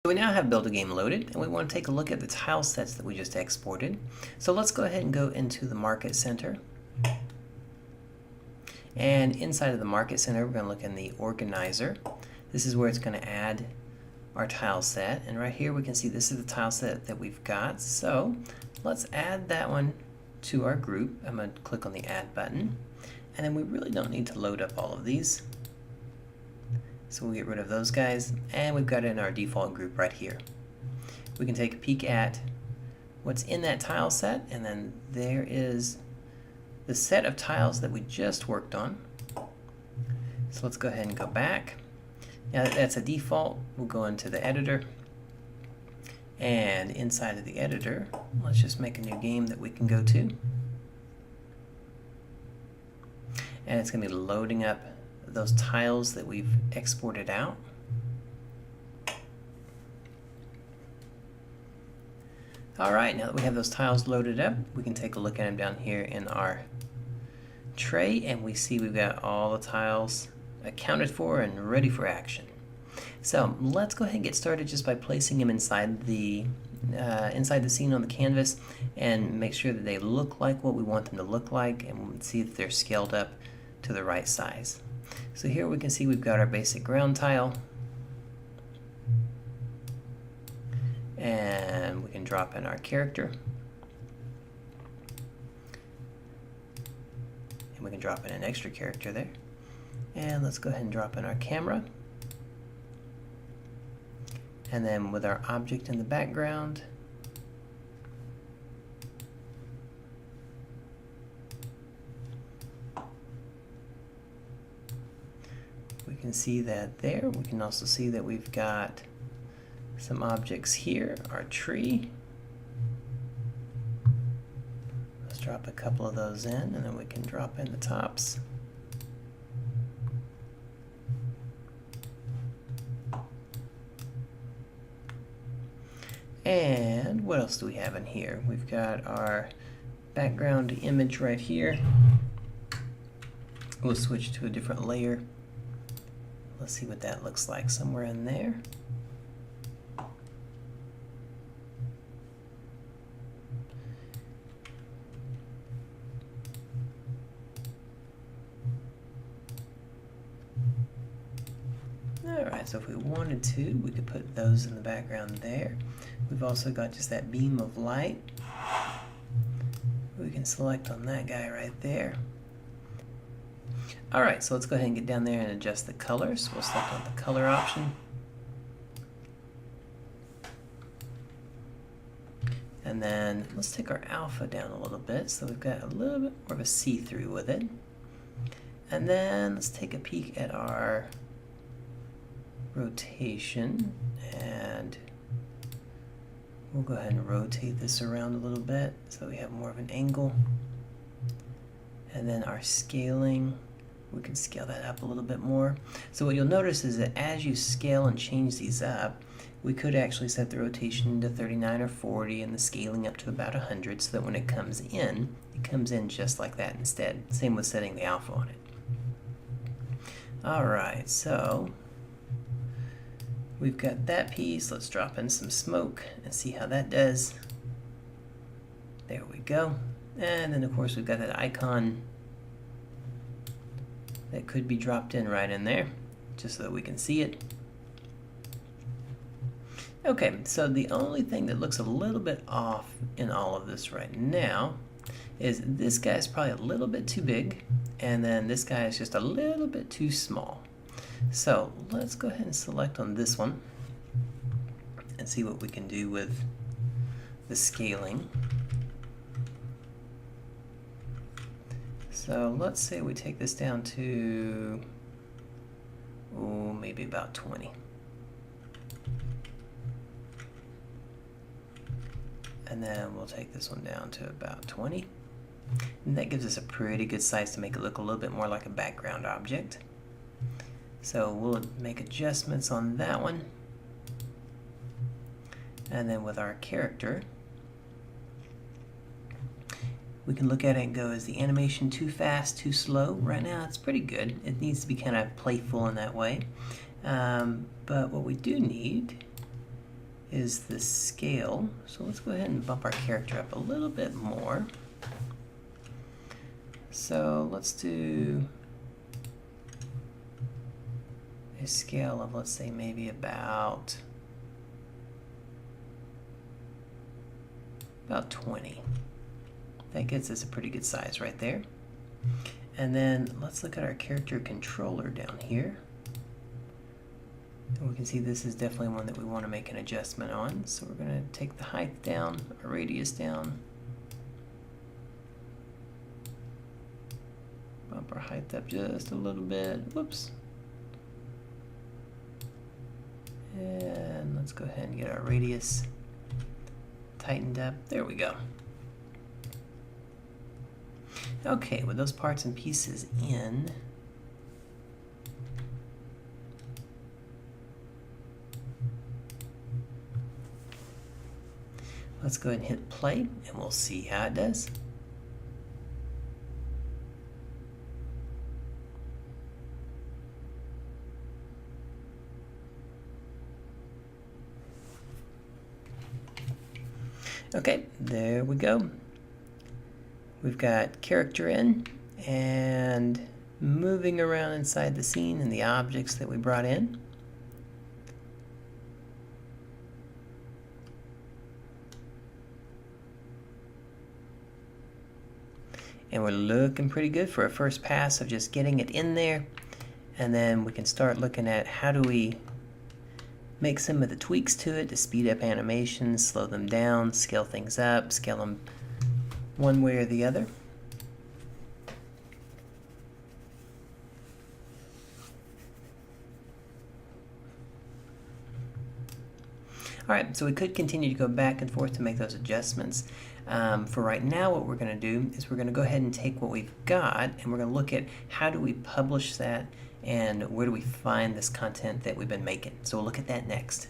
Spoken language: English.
We now have Build a Game loaded, and we want to take a look at the tile sets that we just exported. So let's go ahead and go into the Market Center. And inside of the Market Center, we're going to look in the Organizer. This is where it's going to add our tile set. And right here we can see this is the tile set that we've got. So let's add that one to our group. I'm going to click on the Add button. And then we really don't need to load up all of these. So we'll get rid of those guys, and we've got it in our default group right here. We can take a peek at what's in that tile set, and then there is the set of tiles that we just worked on. So let's go ahead and go back. Now that that's a default, we'll go into the editor, and inside of the editor, let's just make a new game that we can go to. And it's going to be loading up those tiles that we've exported out. Alright, now that we have those tiles loaded up, we can take a look at them down here in our tray, and we see we've got all the tiles accounted for and ready for action. So let's go ahead and get started just by placing them inside the scene on the canvas and make sure that they look like what we want them to look like, and we'll see if they're scaled up to the right size. So here we can see we've got our basic ground tile, and we can drop in our character, and we can drop in an extra character there, and let's go ahead and drop in our camera, and then with our object in the background, we can see that there. We can also see that we've got some objects here, our tree. Let's drop a couple of those in, and then we can drop in the tops. And what else do we have in here? We've got our background image right here. We'll switch to a different layer. Let's see what that looks like somewhere in there. Alright, so if we wanted to, we could put those in the background there. We've also got just that beam of light. We can select on that guy right there. Alright, so let's go ahead and get down there and adjust the colors. We'll select on the color option. And then let's take our alpha down a little bit so we've got a little bit more of a see-through with it. And then let's take a peek at our rotation, and we'll go ahead and rotate this around a little bit so we have more of an angle. And then our scaling, we can scale that up a little bit more. So what you'll notice is that as you scale and change these up, we could actually set the rotation to 39 or 40 and the scaling up to about 100, so that when it comes in just like that instead. Same with setting the alpha on it. Alright, so we've got that piece. Let's drop in some smoke and see how that does. There we go. And then of course we've got that icon that could be dropped in right in there, just so that we can see it. Okay, so the only thing that looks a little bit off in all of this right now is this guy is probably a little bit too big, and then this guy is just a little bit too small. So let's go ahead and select on this one and see what we can do with the scaling. So let's say we take this down to, maybe about 20. And then we'll take this one down to about 20. And that gives us a pretty good size to make it look a little bit more like a background object. So we'll make adjustments on that one. And then with our character, we can look at it and go, is the animation too fast, too slow? Right now it's pretty good. It needs to be kind of playful in that way. But what we do need is the scale. So let's go ahead and bump our character up a little bit more. So let's do a scale of, let's say, maybe about 20. That gets us a pretty good size right there. And then let's look at our character controller down here. And we can see this is definitely one that we want to make an adjustment on. So we're going to take the height down, our radius down, bump our height up just a little bit. Whoops. And let's go ahead and get our radius tightened up. There we go. Okay, with those parts and pieces in, let's go ahead and hit play and we'll see how it does. Okay, there we go. We've got character in and moving around inside the scene and the objects that we brought in. And we're looking pretty good for a first pass of just getting it in there. And then we can start looking at how do we make some of the tweaks to it to speed up animations, slow them down, scale things up, scale them one way or the other. Alright, so we could continue to go back and forth to make those adjustments. For right now, what we're going to do is we're going to go ahead and take what we've got and we're going to look at how do we publish that and where do we find this content that we've been making. So we'll look at that next.